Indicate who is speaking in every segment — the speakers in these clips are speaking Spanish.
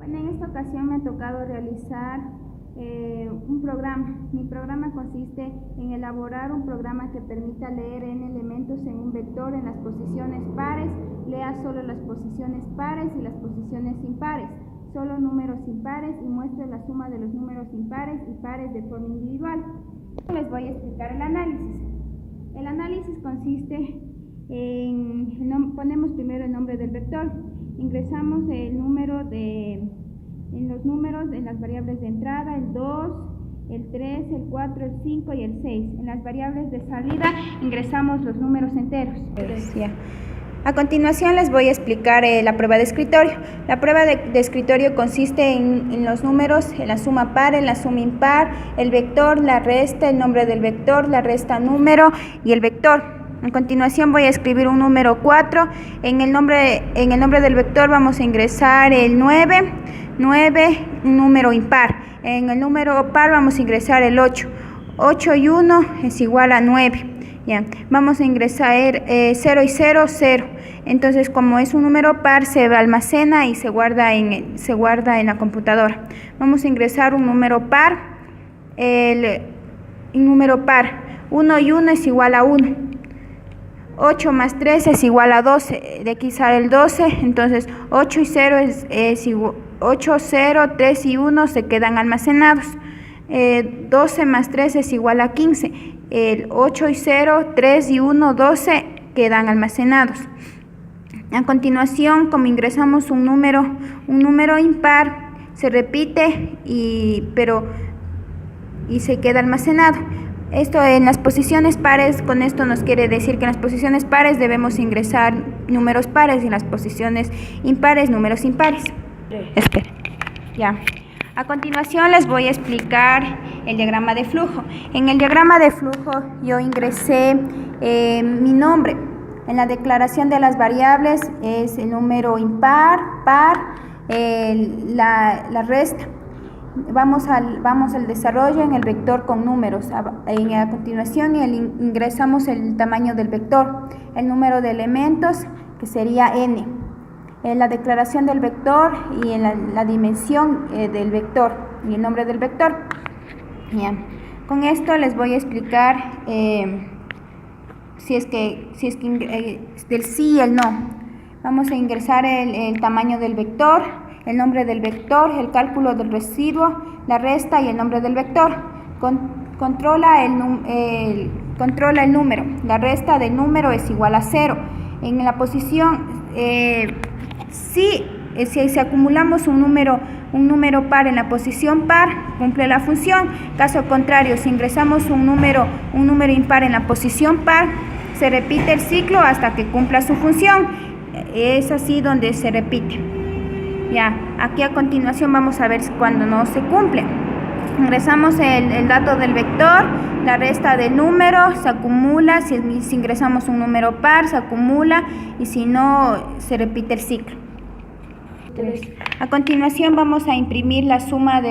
Speaker 1: Bueno, en esta ocasión me ha tocado realizar un programa. Mi programa consiste en elaborar un programa que permita leer n elementos en un vector en las posiciones pares, lea solo las posiciones pares y las posiciones impares, solo números impares y muestre la suma de los números impares y pares de forma individual. Les voy a explicar el análisis. El análisis consiste en, ponemos primero el nombre del vector, ingresamos el número en los números en las variables de entrada, el 2, el 3, el 4, el 5 y el 6. En las variables de salida ingresamos los números enteros. A continuación les voy a explicar la prueba de escritorio. La prueba de escritorio consiste en los números, en la suma par, en la suma impar, el vector, la resta, el nombre del vector, la resta número y el vector. A continuación voy a escribir un número 4. En el nombre del vector vamos a ingresar el 9, un número impar. En el número par vamos a ingresar el 8. 8 y 1 es igual a 9. Ya. Vamos a ingresar 0 y 0, 0. Entonces, como es un número par, se almacena y se guarda en la computadora. Vamos a ingresar un número par. Un número par. 1 y 1 es igual a 1. 8 más 3 es igual a 12. De aquí sale el 12. Entonces, 8 y 0 es igual. 8, 0, 3 y 1 se quedan almacenados. 12 más 3 es igual a 15. El 8 y 0, 3 y 1, 12 quedan almacenados. A continuación, como ingresamos un número impar, se repite y se queda almacenado. Esto en las posiciones pares, con esto nos quiere decir que en las posiciones pares debemos ingresar números pares y en las posiciones impares números impares. Espera. Ya. A continuación les voy a explicar el diagrama de flujo. En el diagrama de flujo yo ingresé mi nombre. En la declaración de las variables es el número impar, par, la resta. Vamos al desarrollo en el vector con números. A continuación ingresamos el tamaño del vector, el número de elementos que sería n. En la declaración del vector y en la dimensión del vector y el nombre del vector. Bien. Con esto les voy a explicar si es que del sí y el no. Vamos a ingresar el tamaño del vector, el nombre del vector, el cálculo del residuo, la resta y el nombre del vector. Controla el número. La resta del número es igual a 0. En la posición si acumulamos un número par en la posición par, cumple la función. Caso contrario, si ingresamos un número impar en la posición par, se repite el ciclo hasta que cumpla su función. Es así donde se repite. Ya, aquí a continuación vamos a ver cuando no se cumple. Ingresamos el dato del vector, la resta del número, se acumula. Si ingresamos un número par, se acumula, y si no, se repite el ciclo. A continuación vamos a imprimir la suma,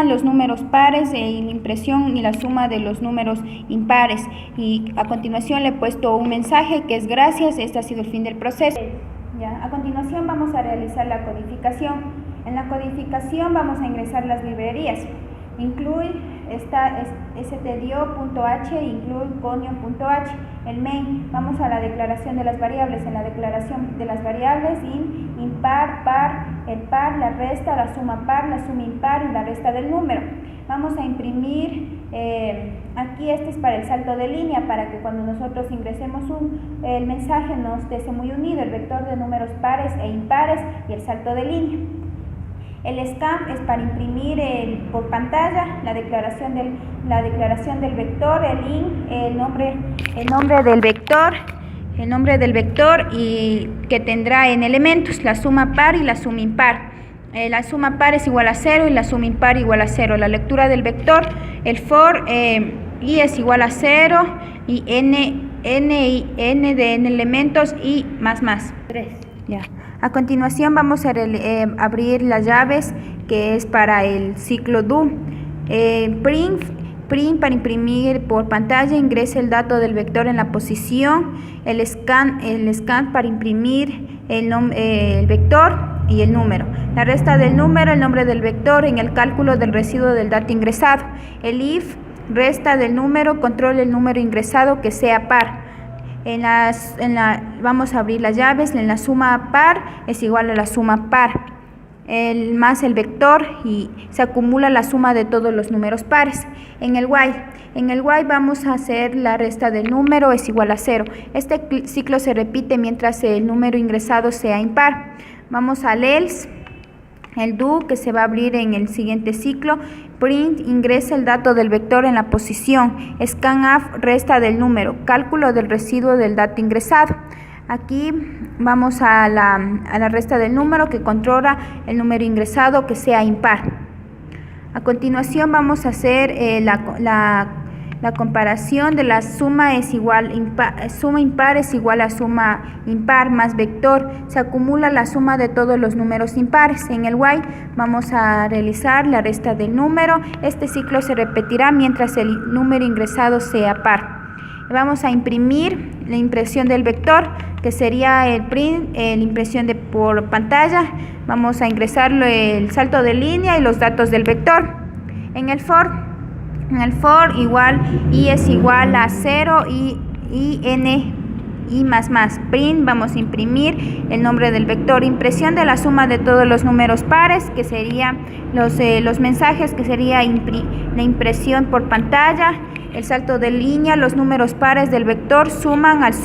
Speaker 1: los números pares en impresión y la suma de los números impares. Y a continuación le he puesto un mensaje que es gracias, este ha sido el fin del proceso. Ya. A continuación vamos a realizar la codificación. En la codificación vamos a ingresar las librerías. Include stdio.h, include conio.h, el main. Vamos a la declaración de las variables. En la declaración de las variables impar, par, el par, la resta, la suma par, la suma impar y la resta del número. Vamos a imprimir, aquí este es para el salto de línea, para que cuando nosotros ingresemos el mensaje nos esté muy unido, el vector de números pares e impares y el salto de línea. El scan es para imprimir por pantalla la declaración del vector, el nombre del vector y que tendrá en elementos la suma par y la suma impar. La suma par es igual a 0 y la suma impar igual a 0. La lectura del vector, el for i es igual a 0 y n de n elementos y más. 3. Ya. A continuación vamos a abrir las llaves que es para el ciclo do. Print para imprimir por pantalla, ingresa el dato del vector en la posición. El scan para imprimir el vector. y el número. La resta del número, el nombre del vector en el cálculo del residuo del dato ingresado. El if, resta del número, controla el número ingresado que sea par. Vamos a abrir las llaves. En la suma par es igual a la suma par más el vector y se acumula la suma de todos los números pares. En el while vamos a hacer la resta del número es igual a 0. Este ciclo se repite mientras el número ingresado sea impar. Vamos al else, el do que se va a abrir en el siguiente ciclo. Print, ingresa el dato del vector en la posición. Scanf, resta del número, cálculo del residuo del dato ingresado. Aquí vamos a la resta del número que controla el número ingresado que sea impar. A continuación vamos a hacer la comparación de la suma suma impar es igual a suma impar más vector. Se acumula la suma de todos los números impares. En el while vamos a realizar la resta del número. Este ciclo se repetirá mientras el número ingresado sea par. Vamos a imprimir la impresión del vector, que sería el print, la impresión por pantalla. Vamos a ingresar el salto de línea y los datos del vector. En el for igual y es igual a 0 y n y más print. Vamos a imprimir el nombre del vector, impresión de la suma de todos los números pares, que serían los mensajes, que sería la impresión por pantalla. El salto de línea, los números pares del vector suman al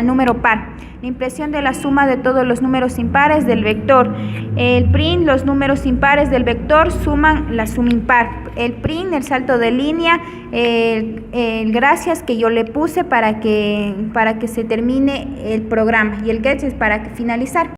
Speaker 1: número par. La impresión de la suma de todos los números impares del vector. El print, los números impares del vector suman la suma impar. El print, el salto de línea, el gracias que yo le puse para que se termine el programa. Y el get es para finalizar.